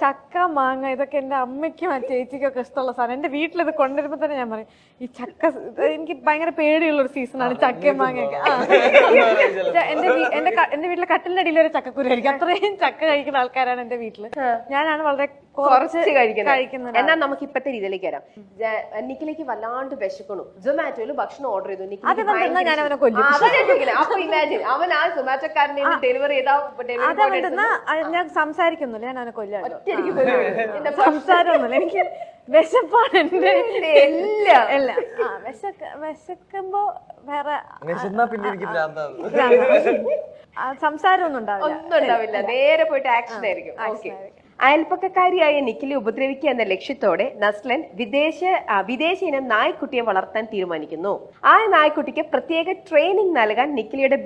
ചക്ക മാങ്ങ ഇതൊക്കെ എന്റെ അമ്മയ്ക്കും ചേച്ചിക്കൊക്കെ ഇഷ്ടമുള്ള സാധനം. എന്റെ വീട്ടിലിത് കൊണ്ടുവരുമ്പോ തന്നെ ഞാൻ പറയും ഈ ചക്ക എനിക്ക് ഭയങ്കര പേടിയുള്ള ഒരു സീസണാണ് ചക്കയും മാങ്ങയൊക്കെ. എന്റെ വീട്ടിലെ കട്ടിലിന്റെ അടിയിൽ ഒരു ചക്കക്കുരു ആയിരിക്കും. അത്രയും ചക്ക കഴിക്കുന്ന ആൾക്കാരാണ് എന്റെ വീട്ടില്. ഞാനാണ് വളരെ കുറച്ച് കഴിക്കുന്നത്. എന്നാൽ നമുക്ക് ഇപ്പത്തെ രീതിയിലേക്ക് വരാം. നിക്കിലേക്ക് വല്ലാണ്ട് വിശക്കണു, സൊമാറ്റോയില് ഭക്ഷണം ഓർഡർ ചെയ്തു. ഞാൻ അവനെ കൊല്ലും. അപ്പൊ ഇമാജിൻ അവൻ ആ സൊമാറ്റോക്കാരനെ ഡെലിവറി ഞാൻ സംസാരിക്കുന്നില്ല, ഞാൻ അവനെ കൊല്ലാണ്. സംസാരമൊന്നുമില്ല, എനിക്ക് വിശപ്പാണ് എന്റെ എല്ല. വിശക്കുമ്പോ വേറെ ഒന്നും സംസാരമൊന്നും ഉണ്ടാവില്ല, നേരെ പോയിട്ട് ആക്ഷൻ ആയിരിക്കും. അയൽപ്പക്കക്കാരിയായ നിഖിലെ ഉപദ്രവിക്കുക എന്ന ലക്ഷ്യത്തോടെ നസ്ലൻ വിദേശ ഇനം നായ്ക്കുട്ടിയെ വളർത്താൻ തീരുമാനിക്കുന്നു. ആ നായ്ക്കുട്ടിക്ക് പ്രത്യേക ട്രെയിനിങ് നൽകാൻ നിഖിലയുടെ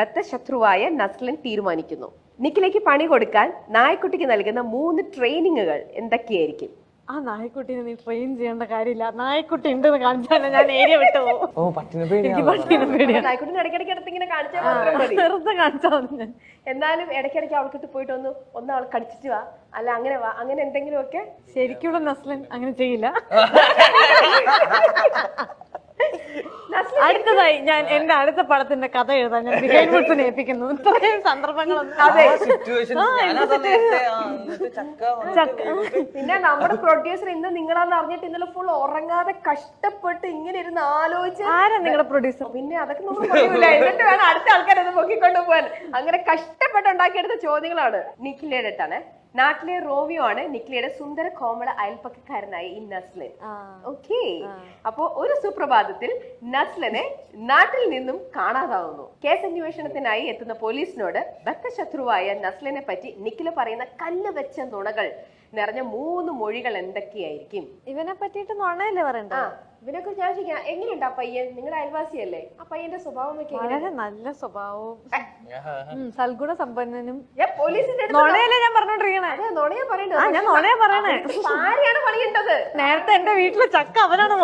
ബദ്ധശത്രുവായ നസ്ലൻ തീരുമാനിക്കുന്നു. നിഖിലേക്ക് പണി കൊടുക്കാൻ നായ്ക്കുട്ടിക്ക് നൽകുന്ന 3 ട്രെയിനിങ്ങുകൾ എന്തൊക്കെയായിരിക്കും? ആ നായ്ക്കുട്ടീനെ നീ ട്രെയിൻ ചെയ്യേണ്ട കാര്യമില്ല, നായ്ക്കുട്ടി ഉണ്ടെന്ന് കാണിച്ചാൽ ഞാൻ ഏരിയ വിട്ടു പോകും. എനിക്ക് പട്ടീനെ പേടിയാണ്. നായ്ക്കുട്ടിനെ ഇടയ്ക്കിടയ്ക്ക് എടുത്ത് ഇങ്ങനെ കാണിച്ചാൽ മാത്രം മതി, വെറുതെ കാണിച്ചാൽ മതി. ഞാൻ എന്നാലും ഇടയ്ക്കിടയ്ക്ക് അവൾക്കിട്ട് പോയിട്ട് ഒന്ന് അവൾ കടിച്ചിട്ട് വാ, അല്ല അങ്ങനെ വാ, അങ്ങനെ എന്തെങ്കിലും ഒക്കെ. ശരിക്കുള്ള നസ്ലൻ അങ്ങനെ ചെയ്യില്ല. അടുത്തതായി ഞാൻ എന്റെ അടുത്ത പടത്തിന്റെ കഥ എഴുതാൻ ഞാൻ ബിഹൈൻഡ് ഏൽപ്പിക്കുന്നു. ഇത്രയും സന്ദർഭങ്ങളൊന്നും. പിന്നെ നമ്മുടെ പ്രൊഡ്യൂസർ ഇന്ന് നിങ്ങളാന്ന് അറിഞ്ഞിട്ട് ഇന്നലെ ഫുൾ ഉറങ്ങാതെ കഷ്ടപ്പെട്ട് ഇങ്ങനെ ഇരുന്ന് ആലോചിച്ച്. ആരാ നിങ്ങളുടെ പ്രൊഡ്യൂസർ? പിന്നെ അതൊക്കെ നമുക്ക് പറയൂല, എന്നിട്ട് വേണം അടുത്ത ആൾക്കാരെ ഒന്ന് പൊക്കിക്കൊണ്ടു പോകാൻ. അങ്ങനെ കഷ്ടപ്പെട്ട് ഉണ്ടാക്കിയെടുത്ത ചോദ്യങ്ങളാണ്. നിഖിലയുടെ അടുത്താണ്. നാട്ടിലെ റോമിയോ ആണ് നിഖിലയുടെ സുന്ദര കോമള അയൽപ്പക്കക്കാരനായ ഈ നസ്ലൻ. ഓക്കെ, അപ്പോ ഒരു സുപ്രഭാതത്തിൽ നസ്ലനെ നാട്ടിൽ നിന്നും കാണാതാവുന്നു. കേസ് അന്വേഷണത്തിനായി എത്തുന്ന പോലീസിനോട് ബദ്ധശത്രുവായ നസ്ലനെ പറ്റി നിഖില പറയുന്ന കല്ല് വെച്ച നുണകൾ നിറഞ്ഞ 3 മൊഴികൾ എന്തൊക്കെയായിരിക്കും? ഇവനെ പറ്റിയിട്ട് നുണയല്ലേ പറയണ്ട? ഇവനെ കുറിച്ച് ഞാൻ ചോദിക്കാം, എങ്ങനെയുണ്ട് ആ പയ്യൻ? നിങ്ങളുടെ അയൽവാസിയല്ലേ? ആ പയ്യന്റെ സ്വഭാവം വളരെ നല്ല സ്വഭാവവും സൽഗുണ സമ്പന്നനും. പോലീസിന്റെ നുണയല്ലേ ഞാൻ പറഞ്ഞോണ്ടിരിക്കണേ? നുണയാ പറയണ്ടത്. ഞാൻ നുണയാ പറയണേ. ആരെയാണ് പണിയേണ്ടത്? നേരത്തെ എന്റെ വീട്ടിലെ ചക്ക അവനാണ്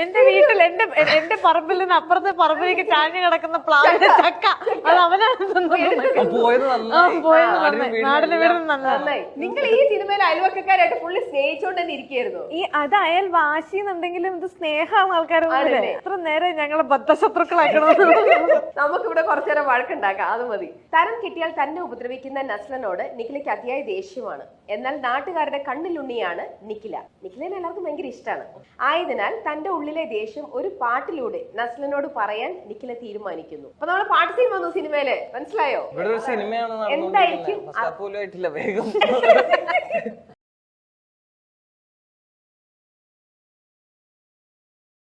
എന്റെ വീട്ടിൽ എന്റെ പറമ്പിൽ നിന്ന് അപ്പുറത്തെ പറമ്പിലേക്ക് ചാഞ്ഞു കിടക്കുന്ന പ്ലാവിന്റെ ചക്ക അത് അവനാണ് നാടിന് വീട് നന്നായി. നിങ്ങൾ ഈ സിനിമയിൽ അയൽവക്കാരായിട്ട് പുള്ളി സ്നേഹിച്ചോണ്ട് തന്നെ ഇരിക്കുകയായിരുന്നു. അത് അയൽ വാശി എന്നുണ്ടെങ്കിലും ഇത് സ്നേഹമാണ് ആൾക്കാർ. എത്ര നേരം ഞങ്ങളെ ബദ്ധശത്രുക്കളാക്കണം. നമുക്കിവിടെ കുറച്ചു നേരം വഴക്കുണ്ടാക്കാം, അത് മതി. തരം കിട്ടിയാൽ തന്നെ ഉപദ്രവിക്കുന്ന നസ്ലനോട് നിഖിലയ്ക്ക് അതിയായ ദേഷ്യമാണ്. എന്നാൽ നാട്ടുകാരുടെ കണ്ണിലുണ്ണിയാണ് നിഖില. നിഖിലിനെ എല്ലാവർക്കും ഭയങ്കര ഇഷ്ടമാണ്. ആയതിനാൽ തന്റെ ഉള്ളിലെ ദേഷ്യം ഒരു പാട്ടിലൂടെ നസ്ലനോട് പറയാൻ നിഖില തീരുമാനിക്കുന്നു. അപ്പൊ നമ്മള് പാട്ട് സീൻ വന്നു സിനിമയില്, മനസ്സിലായോ? എന്തായിരിക്കും?